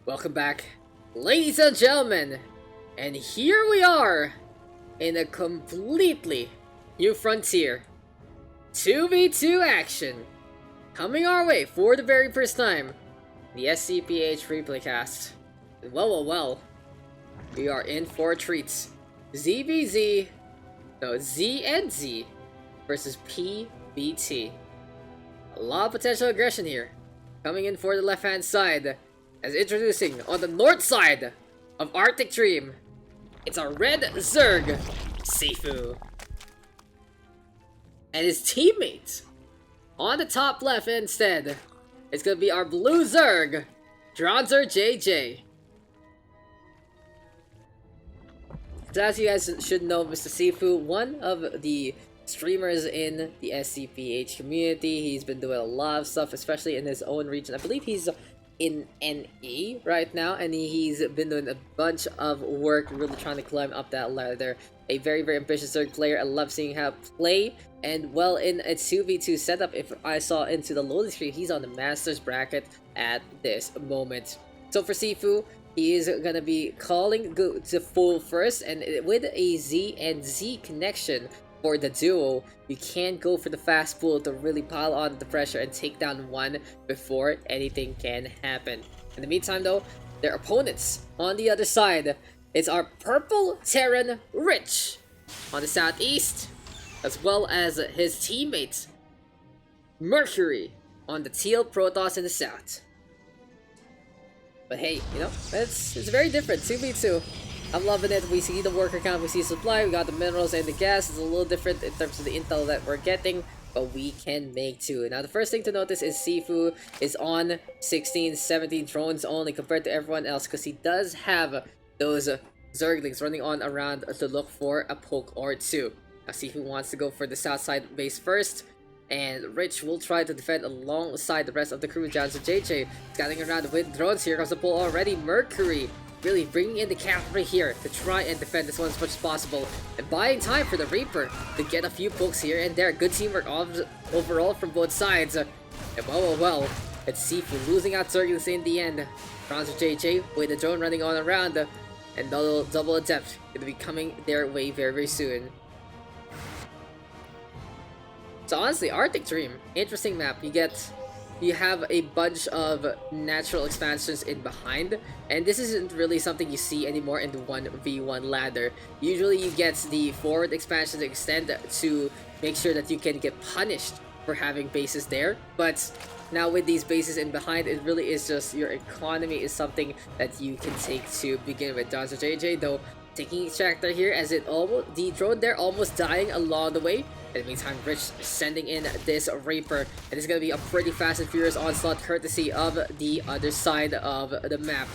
Welcome back, ladies and gentlemen, and here we are in a completely new frontier. 2v2 action coming our way for the very first time. The SCPH replaycast. Well, we are in for treats. Z and Z versus PBT. A lot of potential aggression here. Coming in for the left-hand side, as introducing on the north side of Arctic Dream, it's our red Zerg, SiFu. And his teammate on the top left instead, it's gonna be our blue Zerg, DranzerJJ. So as you guys should know, Mr. SiFu, one of the streamers in the SCPH community. He's been doing a lot of stuff, especially in his own region. I believe he's in NE right now, and he's been doing a bunch of work, really trying to climb up that ladder. A very ambitious Zerg player. I love seeing how play, and well, in a 2v2 setup, if I saw into the loading screen, he's on the Masters bracket at this moment. So for SiFu, he is gonna be calling go to full first, and with a Z and Z connection for the duo, you can't go for the fast pull to really pile on the pressure and take down one before anything can happen. In the meantime though, their opponents on the other side, it's our purple Terran Rich on the southeast, as well as his teammates Mercury on the teal Protoss in the south. But hey, you know, it's very different, 2v2. I'm loving it. We see the worker count, we see supply, we got the minerals and the gas. It's a little different in terms of the intel that we're getting, but we can make do. Now the first thing to notice is SiFu is on 16, 17 drones only compared to everyone else, because he does have those Zerglings running on around to look for a poke or two. Now SiFu wants to go for the south side base first, and Rich will try to defend alongside the rest of the crew. DranzerJJ scanning around with drones. Here comes the pull already. Mercury really bringing in the cavalry here to try and defend this one as much as possible, and buying time for the Reaper to get a few pokes here and there. Good teamwork overall from both sides. And well, it's SiFu losing out Zerglings in the end. DranzerJJ with the drone running on around, and double adept gonna be coming their way very soon. So honestly, Arctic Dream, interesting map. You have a bunch of natural expansions in behind, and this isn't really something you see anymore in the 1v1 ladder. Usually you get the forward expansion to extend to make sure that you can get punished for having bases there, but now with these bases in behind, it really is just your economy is something that you can take to begin with. DranzerJJ though taking extractor here, as the drone there almost dying along the way. In the meantime, Rich sending in this Reaper, and it's gonna be a pretty fast and furious onslaught courtesy of the other side of the map.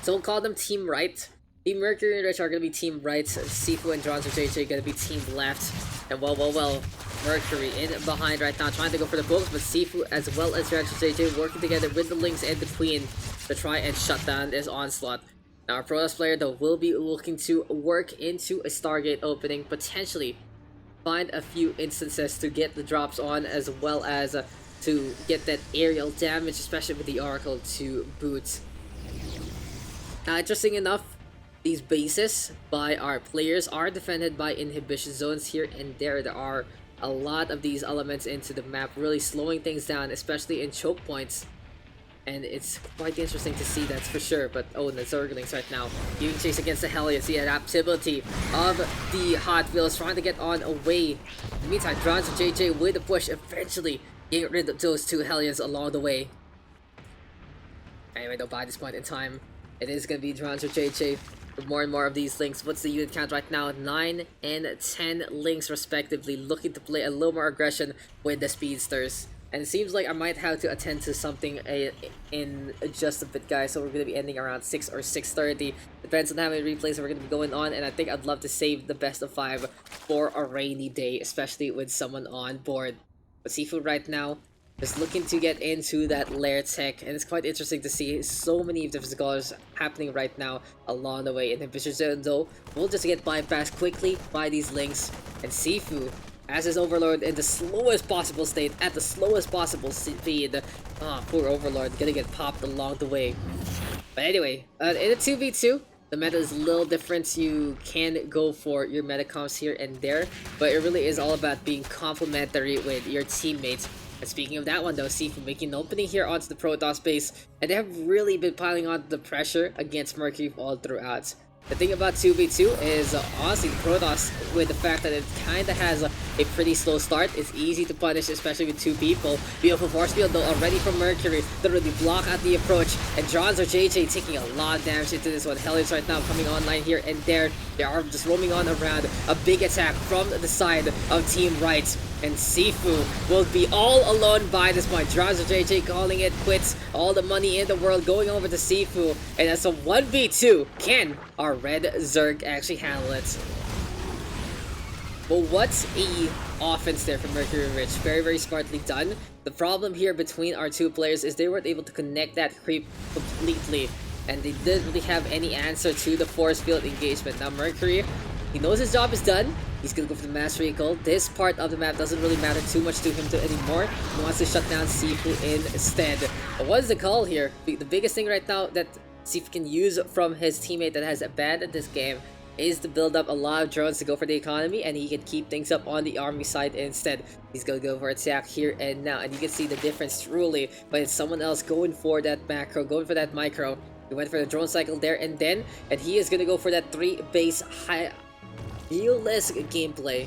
So we'll call them Team Right. Team Mercury and Rich are gonna be Team Right. SiFu and DranzerJJ gonna be Team Left. And well, Mercury in behind right now, trying to go for the pokes, but SiFu as well as DranzerJJ working together with the Lynx and the Queen to try and shut down this onslaught. Now our Protoss player though will be looking to work into a Stargate opening, potentially find a few instances to get the drops on, as well as to get that aerial damage, especially with the Oracle to boot. Now interesting enough, these bases by our players are defended by inhibition zones here and there. There are a lot of these elements into the map, really slowing things down, especially in choke points. And it's quite interesting to see, that's for sure. But oh, the Zerglings right now giving chase against the Hellions. The adaptability of the Hot Wheels trying to get on away. In the meantime, DranzerJJ with the push, eventually getting rid of those two Hellions along the way. Anyway, though, by this point in time, it is going to be DranzerJJ with more and more of these links. What's the unit count right now? 9 and 10 links respectively, looking to play a little more aggression with the Speedsters. And it seems like I might have to attend to something in just a bit, guys. So we're going to be ending around 6 or 6:30. Depends on how many replays we're going to be going on. And I think I'd love to save the best of 5 for a rainy day, especially with someone on board. But SiFu right now is looking to get into that lair tech. And it's quite interesting to see so many different colors happening right now along the way. Inhibition zone though will just get bypassed quickly by these links. And SiFu as his Overlord in the slowest possible state, at the slowest possible speed. Ah, poor Overlord, gonna get popped along the way. But anyway, in a 2v2, the meta is a little different. You can go for your meta comps here and there, but it really is all about being complementary with your teammates. And speaking of that one though, SiFu making an opening here onto the Protoss base, and they have really been piling on the pressure against Mercury all throughout. The thing about 2v2 is, honestly, Protoss, with the fact that it kinda has a pretty slow start, is easy to punish, especially with two people. Beautiful force field though already from Mercury to really block out the approach, and DranzerJJ taking a lot of damage into this one. Hellions right now coming online here and there. They are just roaming on around. A big attack from the side of Team Right. And SiFu will be all alone by this point. DranzerJJ calling it quits. All the money in the world going over to SiFu. And that's a 1v2. Can our red Zerg actually handle it? Well, what's a offense there from Mercury and Rich? Very, very smartly done. The problem here between our two players is they weren't able to connect that creep completely. And they didn't really have any answer to the force field engagement. Now Mercury, he knows his job is done. He's gonna go for the mass vehicle. This part of the map doesn't really matter too much to him anymore. He wants to shut down SiFu instead. But what is the call here? The biggest thing right now that SiFu can use from his teammate that has abandoned this game is to build up a lot of drones to go for the economy, and he can keep things up on the army side instead. He's gonna go for attack here and now, and you can see the difference truly, but it's someone else going for that macro, going for that micro. He went for the drone cycle there and then, and he is gonna go for that 3 base high heal-less gameplay.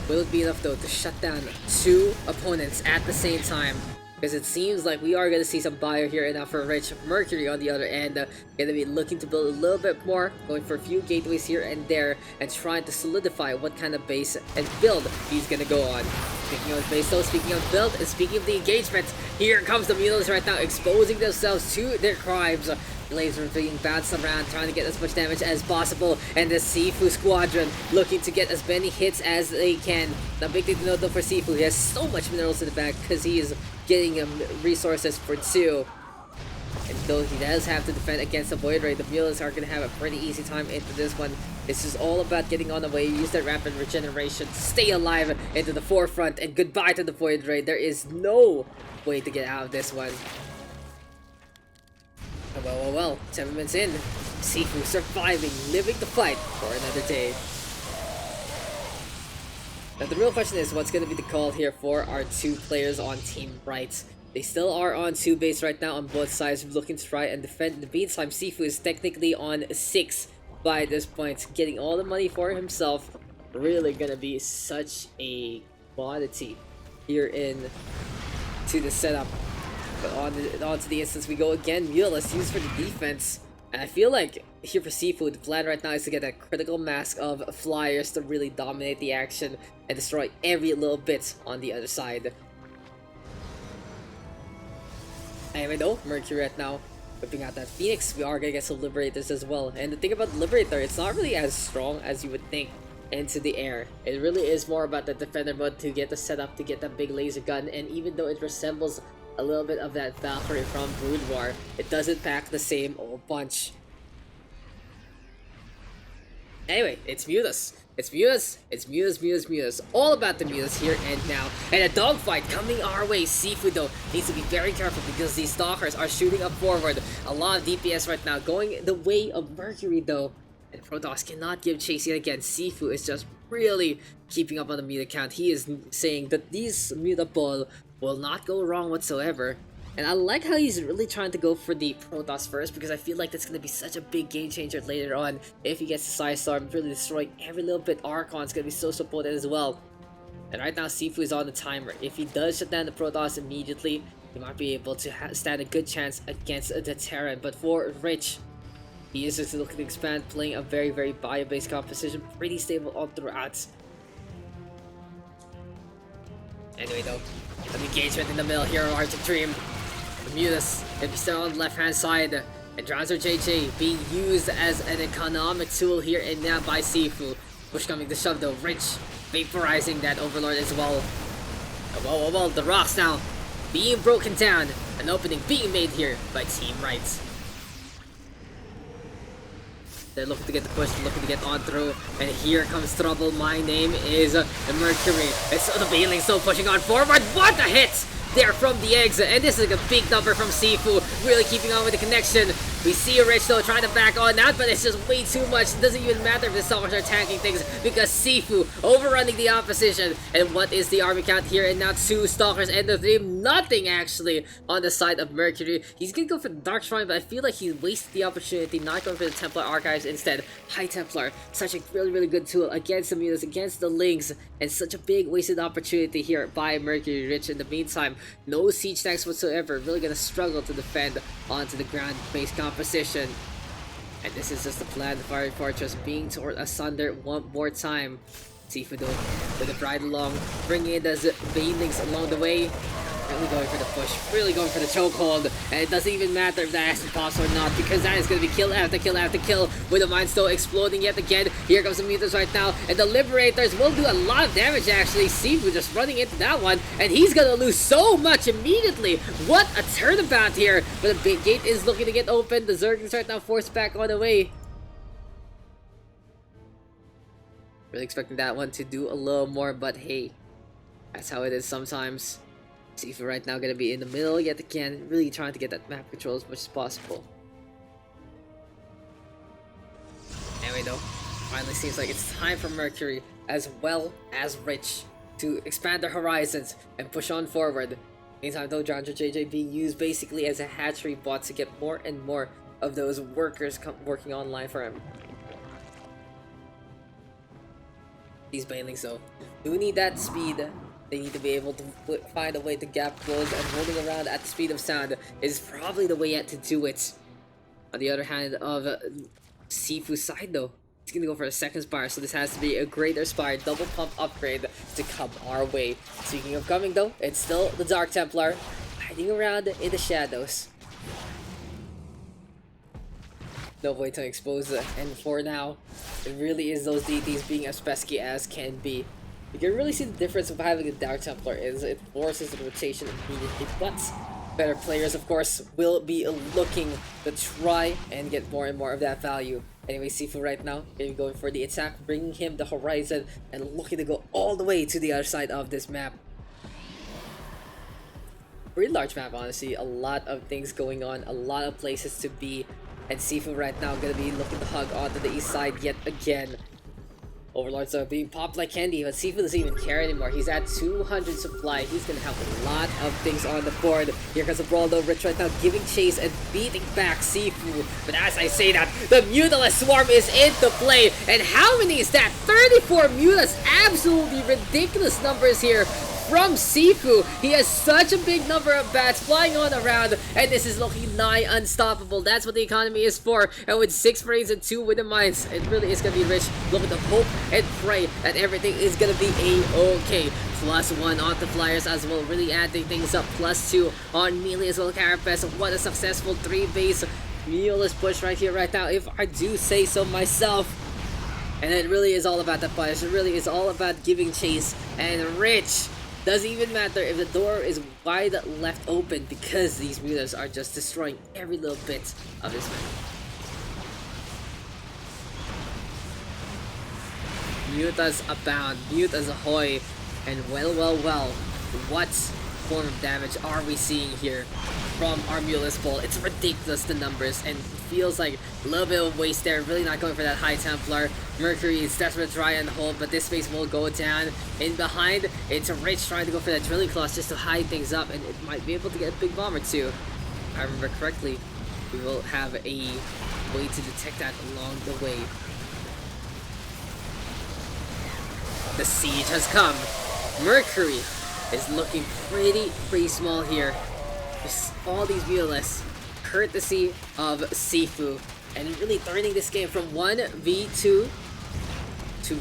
Will it be enough though to shut down 2 opponents at the same time? Because it seems like we are going to see some bio here and now for Rich. Mercury on the other end, going to be looking to build a little bit more, going for a few gateways here and there, and trying to solidify what kind of base and build he's going to go on. Speaking of base though, speaking of build, and speaking of the engagement, here comes the Mules right now, exposing themselves to their crimes. Blades are being bounced around, trying to get as much damage as possible, and the SiFu squadron looking to get as many hits as they can. The big thing to note though for SiFu, he has so much minerals in the back because he is getting resources for 2. And though he does have to defend against the Void Ray, the Mules are going to have a pretty easy time into this one. This is all about getting on the way, use that rapid regeneration, stay alive into the forefront, and goodbye to the Void Ray. There is no way to get out of this one. Well, 7 minutes in, SiFu surviving, living the fight for another day. Now the real question is, what's going to be the call here for our 2 players on Team Right? They still are on 2 base right now on both sides, looking to try and defend. In the meantime, SiFu is technically on 6 by this point, getting all the money for himself. Really going to be such a commodity here in to the setup. But on to the instance we go again. Let's use for the defense. And I feel like here for SiFu, the plan right now is to get a critical mass of flyers to really dominate the action and destroy every little bit on the other side. Anyway though, Mercury right now whipping out that Phoenix. We are gonna get some Liberators as well. And the thing about the Liberator, it's not really as strong as you would think into the air. It really is more about the defender mode to get the setup, to get that big laser gun. And even though it resembles a little bit of that Valkyrie from Brood War, it doesn't pack the same old punch. Anyway, it's Mutas. It's Mutas. It's Mutas. All about the Mutas here and now. And a dogfight coming our way. SiFu though needs to be very careful because these stalkers are shooting up forward. A lot of DPS right now going the way of Mercury though. And Protoss cannot give chase yet again. SiFu is just really keeping up on the Muta count. He is saying that these Muta ball will not go wrong whatsoever. And I like how he's really trying to go for the Protoss first, because I feel like that's going to be such a big game changer later on if he gets the Psystorm, really destroying every little bit. Archon's going to be so supported as well. And right now SiFu is on the timer. If he does shut down the Protoss immediately, he might be able to stand a good chance against the Terran. But for Rich, he is just looking to expand, playing a very, very bio-based composition, pretty stable all throughout. Anyway though, the engagement in the middle here, Arctic Dream. The Mutas, if he's still on the left-hand side, and DranzerJJ being used as an economic tool here and now by SiFu. Push coming to shove though, Rich vaporizing that Overlord as well. Well, the rocks now being broken down, an opening being made here by Team Right. They're looking to get the push, looking to get on through, and here comes trouble. My name is Mercury. It's the Bailing's still pushing on forward. What a hit! There from the eggs, and this is a big number from SiFu, really keeping on with the connection. We see Rich though trying to back on that, but it's just way too much. It doesn't even matter if the Stalkers are tanking things because SiFu overrunning the opposition. And what is the army count here? And now 2 Stalkers end the 3. Nothing actually on the side of Mercury. He's gonna go for the Dark Shrine, but I feel like he wasted the opportunity not going for the Templar Archives instead. High Templar, such a really good tool against the mutants, against the Lings, and such a big wasted opportunity here by Mercury. Rich in the meantime, no siege tanks whatsoever, really gonna struggle to defend onto the ground-based composition. And this is just the plan. The Fiery Fortress being torn asunder one more time. SiFu with the bride along, bringing in the Banelings along the way. Really going for the push, really going for the chokehold, and it doesn't even matter if that acid pops or not, because that is going to be kill after kill after kill, with the Mind Stone exploding yet again. Here comes the mutants right now, and the Liberators will do a lot of damage actually. SiFu just running into that one, and he's going to lose so much immediately. What a turnabout here, but the big gate is looking to get open. The Zerglings right now forced back on the way. Really expecting that one to do a little more, but hey, that's how it is sometimes. SiFu right now gonna be in the middle yet again, really trying to get that map control as much as possible. Anyway though, finally seems like it's time for Mercury as well as Rich to expand their horizons and push on forward. Meantime though, DranzerJJ being used basically as a hatchery bot to get more and more of those workers working online for him. These Banelings though do need that speed. They need to be able to find a way to gap close, and rolling around at the speed of sound is probably the way yet to do it. On the other hand of SiFu's side though, he's gonna go for a second Spire, so this has to be a greater Spire double pump upgrade to come our way. Speaking of coming though, it's still the Dark Templar hiding around in the shadows. No way to expose it, and for now, it really is those DTs being as pesky as can be. You can really see the difference of having a Dark Templar is it forces the rotation immediately, but better players of course will be looking to try and get more and more of that value. Anyway, SiFu right now is going for the attack, bringing him the horizon and looking to go all the way to the other side of this map. Pretty large map honestly, a lot of things going on, a lot of places to be, and SiFu right now gonna be looking to hug onto the east side yet again. Overlords are being popped like candy, but SiFu doesn't even care anymore. He's at 200 supply. He's gonna have a lot of things on the board. Here comes the brawl though. Rich right now giving chase and beating back SiFu. But as I say that, the Mutalist Swarm is into play. And how many is that? 34 Mutants! Absolutely ridiculous numbers here from SiFu. He has such a big number of bats flying on around, and this is looking nigh unstoppable. That's what the economy is for. And with 6 brains and 2 wooden mines, it really is gonna be Rich looking to hope and pray that everything is gonna be a-okay. +1 on the Flyers as well, really adding things up. +2 on melee as well. Carapace, what a successful 3 base Mulist push right here, right now, if I do say so myself. And it really is all about the Flyers. It really is all about giving chase, and Rich doesn't even matter if the door is wide left open, because these mutants are just destroying every little bit of this map. Mutants abound, mutants ahoy, and well, what form of damage are we seeing here from our Mulist Bolt? It's ridiculous, the numbers, and feels like a little bit of waste there. Really not going for that High Templar. Mercury is desperate to try and hold, but this space will go down. In behind, it's Rich trying to go for that Drilling Claws just to hide things up, and it might be able to get a big bomb or two. If I remember correctly, we will have a way to detect that along the way. The siege has come. Mercury is looking pretty small here. Just all these Mutalists, courtesy of SiFu, and really turning this game from 1v2 to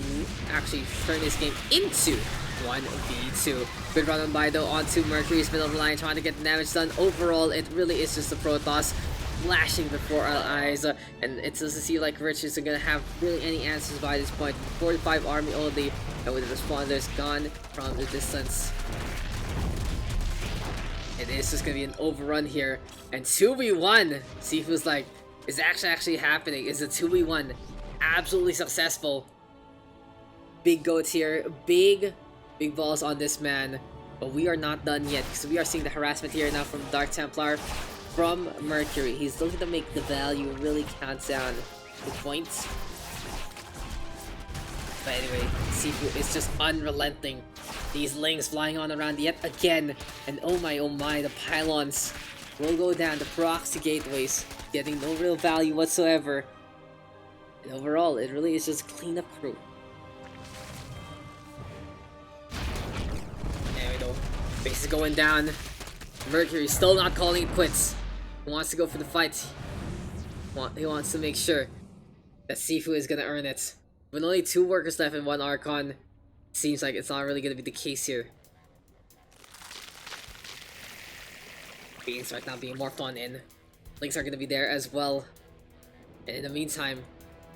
actually turn this game into 1v2. Good run on by though onto Mercury's middle of the line, trying to get the damage done. Overall, it really is just the Protoss flashing before our eyes, and it doesn't seem like Rich isn't gonna have really any answers by this point. 45 army only, and with the responders gone from the distance, it is just gonna be an overrun here. And 2v1, SiFu's like, is actually happening. Is a 2v1 absolutely successful? Big goats here, big balls on this man. But we are not done yet, because we are seeing the harassment here now from Dark Templar, from Mercury. He's looking to make the value really count down the points. But anyway, SiFu is just unrelenting. These lings flying on around yet again. And oh my, the pylons will go down. The proxy gateways getting no real value whatsoever. And overall, it really is just cleanup crew. There we go. Base is going down. Mercury still not calling it quits. He wants to go for the fight. He wants to make sure that SiFu is gonna earn it. With only 2 workers left and 1 Archon, seems like it's not really gonna be the case here. Beings right now being morphed on in. Links are gonna be there as well. And in the meantime,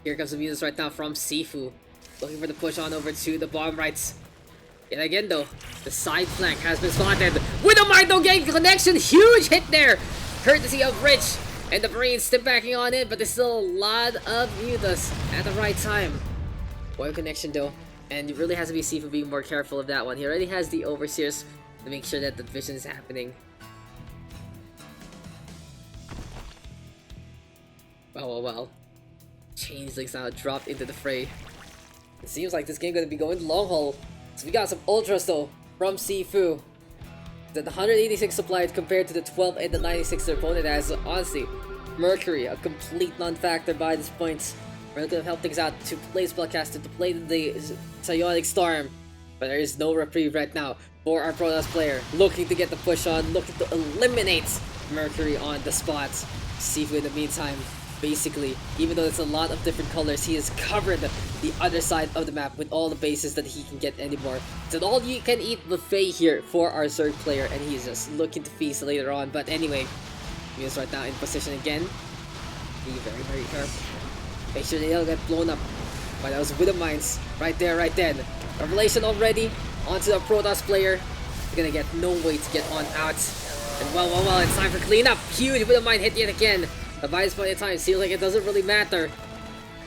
here comes the Mutas right now from SiFu. Looking for the push on over to the bottom rights. Yet again though, the side flank has been spotted. With a mind don't get connection, huge hit there! Courtesy of Rich. And the Marines still backing on it, but there's still a lot of Mutas at the right time. One connection though, and it really has to be SiFu being more careful of that one. He already has the Overseers to make sure that the vision is happening. Well. Changelings now dropped into the fray. It seems like this game gonna be going long haul. So we got some ultras though from SiFu. The 186 supplied compared to the 12 and the 96 their opponent has. Honestly, Mercury, a complete non-factor by this point. We're gonna help things out to play Spellcaster, to play the Psionic Storm. But there is no reprieve right now for our Protoss player. Looking to get the push on, looking to eliminate Mercury on the spot. SiFu in the meantime, basically, even though it's a lot of different colors, he has covered the other side of the map with all the bases that he can get anymore. It's an all-you-can-eat buffet here for our Zerg player, and he's just looking to feast later on. But anyway, he is right now in position again. Be very careful. Make sure they don't get blown up by those Widow Mines right there, right then. Revelation already onto the Protoss player. They're gonna get no way to get on out. And well, it's time for cleanup. Huge Widow Mine hit yet again. But by this point in time, seems like it doesn't really matter.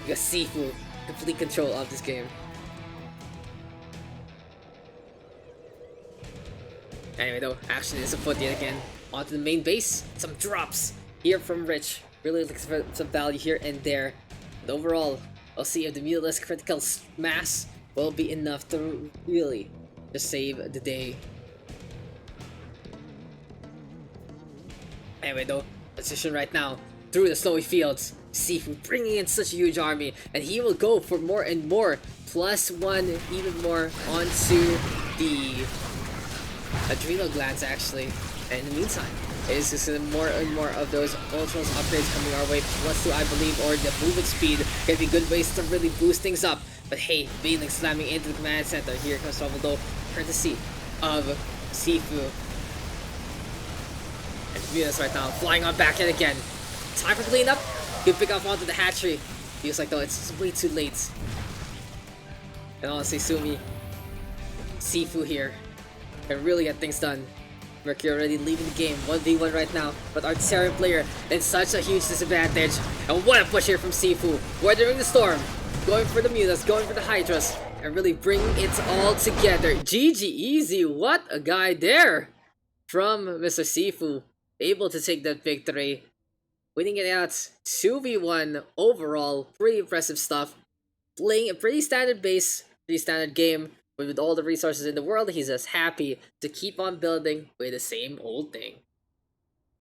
Because SiFu, complete control of this game. Anyway though, action is afoot yet again. Onto the main base. Some drops here from Rich. Really looking for some value here and there. But overall, we'll see if the Mutalist critical mass will be enough to really just save the day. Anyway though, position right now through the snowy fields. SiFu bringing in such a huge army, and he will go for more and more. +1 even more onto the adrenal glands actually. And in the meantime, it's just more and more of those ultras upgrades coming our way. +2 I believe, or the movement speed can be good ways to really boost things up. But hey, Bailey slamming into the command center. Here comes trouble though, courtesy of SiFu. And Venus right now flying on back in again. Time for cleanup. Good pick up onto the hatchery. Feels like though it's way too late. And honestly, Sumi, SiFu here can really get things done. Mercury already leaving the game, 1v1 right now, but our Terran player in such a huge disadvantage. And what a push here from SiFu, weathering the storm, going for the Mutas, going for the Hydras, and really bringing it all together. GG easy, what a guy there from Mr. SiFu, able to take that victory, winning it out 2v1 overall. Pretty impressive stuff, playing a pretty standard base, pretty standard game. But with all the resources in the world, he's just happy to keep on building with the same old thing.